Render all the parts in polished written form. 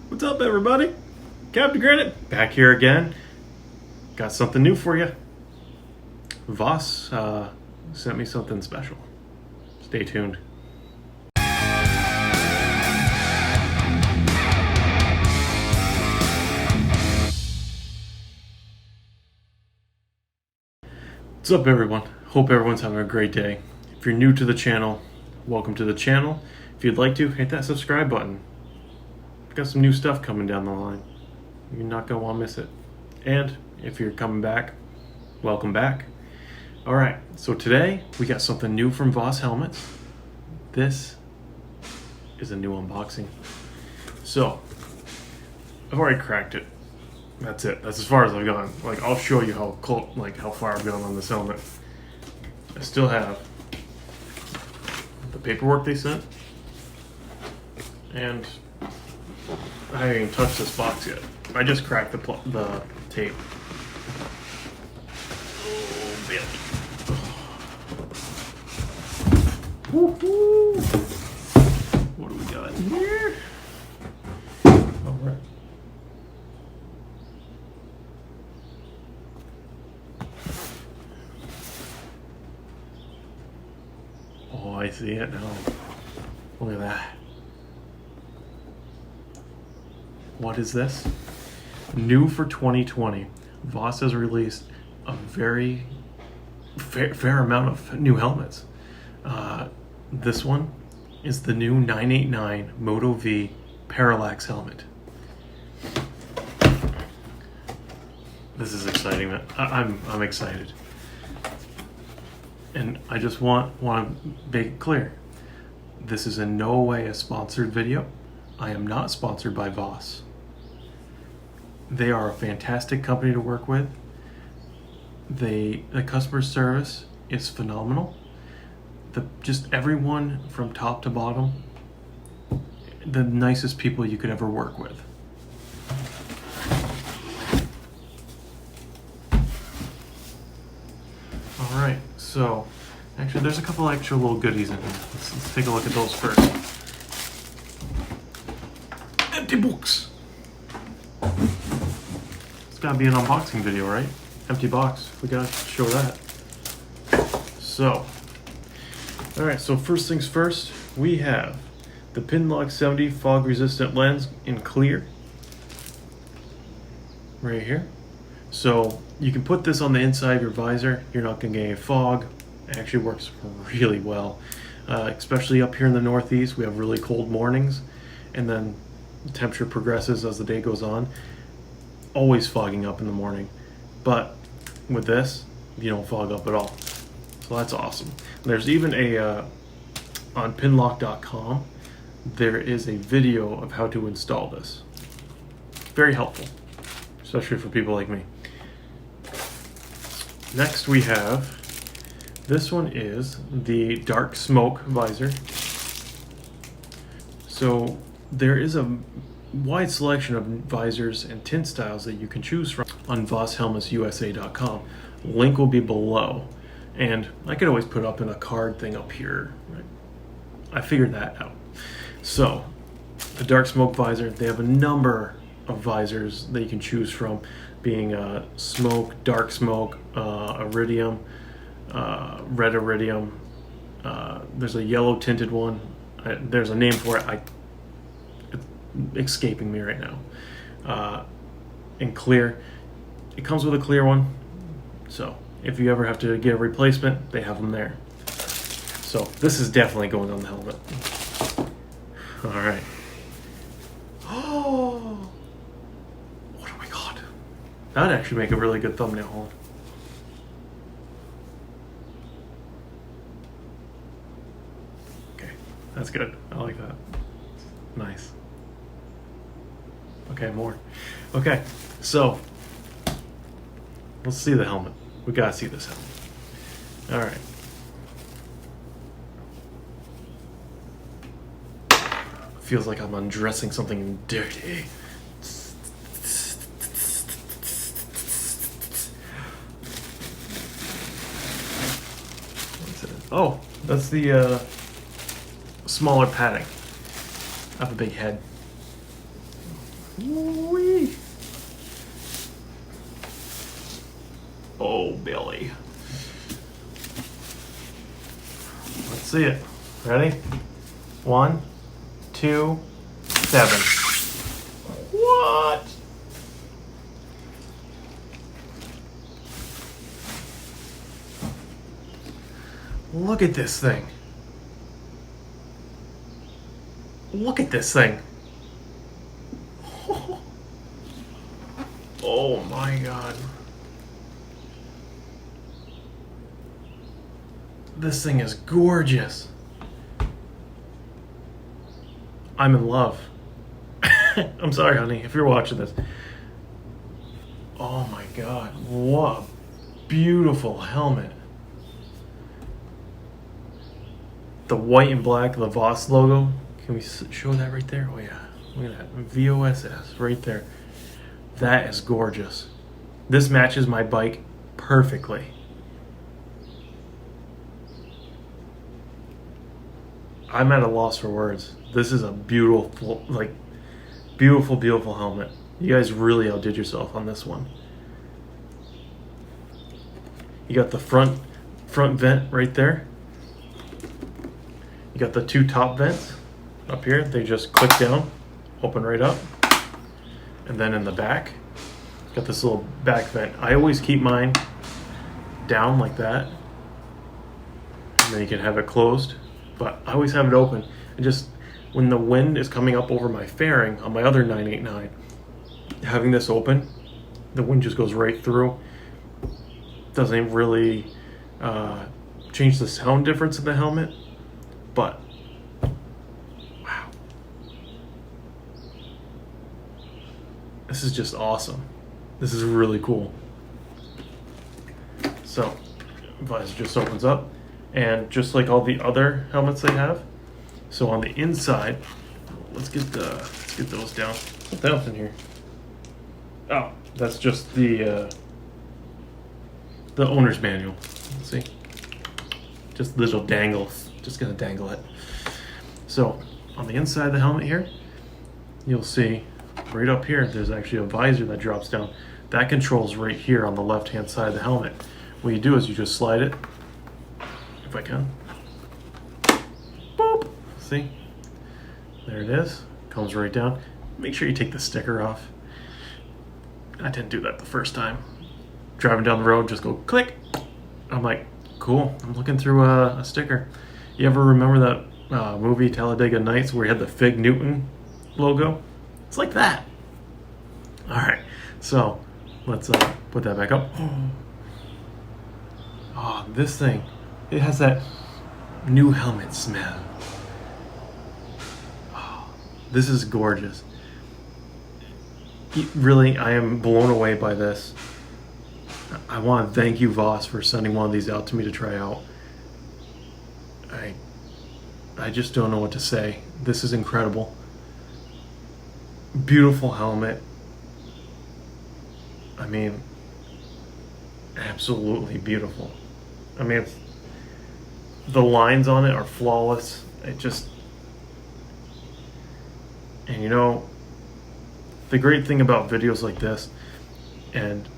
What's up, everybody? Captain Granite back here again. Got something new for you. Voss sent me something special. Stay tuned. What's up, everyone? Hope everyone's having a great day. If you're new to the channel, welcome to the channel. If you'd like to, hit that subscribe button. I've got some new stuff coming down the line. You're not going to want to miss it. And if you're coming back, welcome back. Alright, so today we got something new from Voss Helmets. This is a new unboxing. So, I've already cracked it. That's it. That's as far as I've gone. Like, I'll show you how far I've gone on this helmet. I still have the paperwork they sent, and I haven't even touched this box yet. I just cracked the tape. Oh, baby. Woo-hoo. What do we got in here? All right. Oh, I see it now. Look at that. What is this? New for 2020. Voss has released a very fair amount of new helmets. This one is the new 989 Moto-V Parallax helmet. This is exciting, man. I'm excited. And I just want to make it clear. This is in no way a sponsored video. I am not sponsored by Voss. They are a fantastic company to work with. The customer service is phenomenal. Just everyone from top to bottom, the nicest people you could ever work with. All right, so actually there's a couple extra little goodies in here. Let's take a look at those first. Empty box. It's gotta be an unboxing video, right? Empty box. We gotta show that. So, all right. So first things first, we have the Pinlock 70 fog-resistant lens in clear, right here. So you can put this on the inside of your visor. You're not gonna get any fog. It actually works really well, especially up here in the Northeast. We have really cold mornings, and then the temperature progresses as the day goes on. Always fogging up in the morning, but with this, you don't fog up at all. So that's awesome. There's even on pinlock.com, there is a video of how to install this. Very helpful, especially for people like me. Next we have, this one is the dark smoke visor. So there is a wide selection of visors and tint styles that you can choose from on VossHelmetsUSA.com. Link will be below, and I could always put up in a card thing up here. Right? I figured that out. So the dark smoke visor, they have a number of visors that you can choose from, being smoke, dark smoke, iridium, red iridium. There's a yellow tinted one. There's a name for it. It's escaping me right now. And clear. It comes with a clear one. So if you ever have to get a replacement, they have them there. So this is definitely going on the helmet. All right. Oh, what do we got? That'd actually make a really good thumbnail hold. Okay, that's good. I like that. Nice. Okay, more. Okay, so let's see the helmet. We gotta see this helmet. All right. Feels like I'm undressing something dirty. Oh, that's the smaller padding. I have a big head. Whee. Oh, Billy. Let's see it. Ready? 1, 2, 7. What? Look at this thing. Look at this thing. Oh my God. This thing is gorgeous. I'm in love. I'm sorry, honey, if you're watching this. Oh my God, what a beautiful helmet. The white and black, the Voss logo. Can we show that right there? Oh yeah, look at that, VOSS right there. That is gorgeous. This matches my bike perfectly. I'm at a loss for words. This is a beautiful, beautiful helmet. You guys really outdid yourself on this one. You got the front vent right there. You got the 2 top vents up here. They just click down, open right up. And then in the back, got this little back vent. I always keep mine down like that. And then you can have it closed. But I always have it open. And just when the wind is coming up over my fairing on my other 989, having this open, the wind just goes right through. Doesn't really change the sound difference in the helmet. But, wow. This is just awesome. This is really cool. So, visor just opens up. And just like all the other helmets they have, so on the inside, let's get those down. What else in here? Oh, that's just the owner's manual. Let's see, just little dangles. Just gonna dangle it. So on the inside of the helmet here, you'll see right up here, there's actually a visor that drops down. That controls right here on the left-hand side of the helmet. What you do is you just slide it. If I can. Boop. See? There it is. Comes right down. Make sure you take the sticker off. I didn't do that the first time. Driving down the road, just go click. I'm like, cool. I'm looking through a sticker. You ever remember that movie Talladega Nights where you had the Fig Newton logo? It's like that. All right. So let's put that back up. Oh, this thing. It has that new helmet smell. Oh, this is gorgeous. Really, I am blown away by this. I want to thank you, Voss, for sending one of these out to me to try out. I just don't know what to say. This is incredible. Beautiful helmet. I mean, absolutely beautiful. I mean, the lines on it are flawless. And you know, the great thing about videos like this, and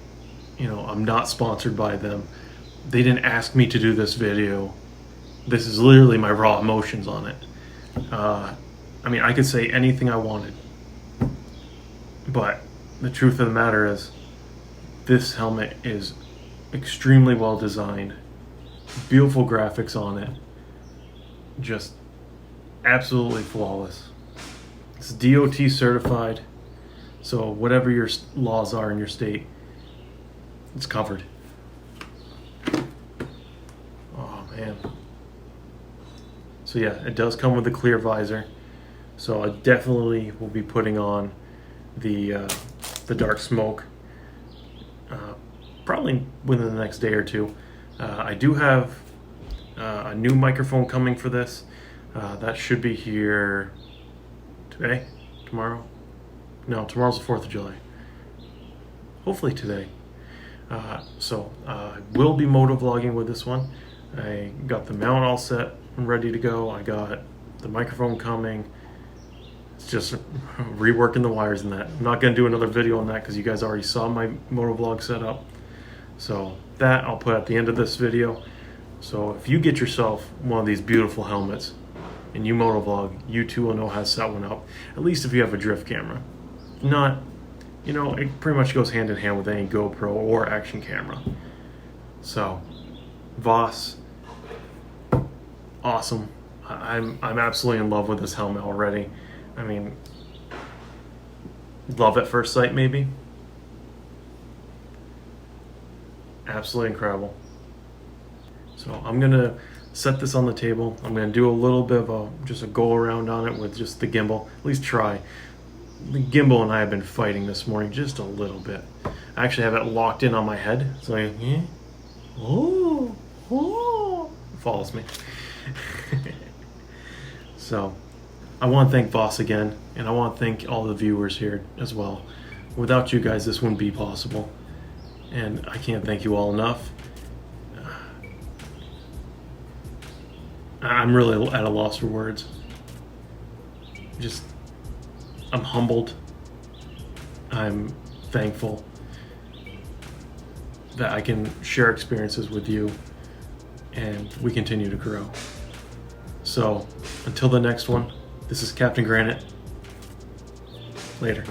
you know, I'm not sponsored by them. They didn't ask me to do this video. This is literally my raw emotions on it. I mean, I could say anything I wanted, but the truth of the matter is, this helmet is extremely well designed. Beautiful graphics on it. Just absolutely flawless. It's DOT certified, so whatever your laws are in your state, it's covered. Oh man. So yeah, it does come with a clear visor. So I definitely will be putting on the dark smoke probably within the next day or two. I do have a new microphone coming for this. That should be here today, tomorrow. No, tomorrow's the 4th of July. Hopefully today. So I will be motovlogging with this one. I got the mount all set and ready to go. I got the microphone coming. It's just reworking the wires in that. I'm not going to do another video on that because you guys already saw my motovlog setup. So that I'll put at the end of this video. So if you get yourself one of these beautiful helmets and you motovlog, you too will know how to set one up. At least if you have a drift camera. If not, you know, it pretty much goes hand in hand with any GoPro or action camera. So Voss, awesome. I'm absolutely in love with this helmet already. I mean, love at first sight maybe. Absolutely incredible. So I'm gonna set this on the table. I'm gonna do a little bit of just a go around on it with just the gimbal. At least try. The gimbal and I have been fighting this morning just a little bit. I actually have it locked in on my head. It's like, oh, it follows me. So I want to thank Voss again, and I want to thank all the viewers here as well. Without you guys, this wouldn't be possible. And I can't thank you all enough. I'm really at a loss for words. I'm humbled. I'm thankful that I can share experiences with you and we continue to grow. So until the next one, this is Captain Granite. Later.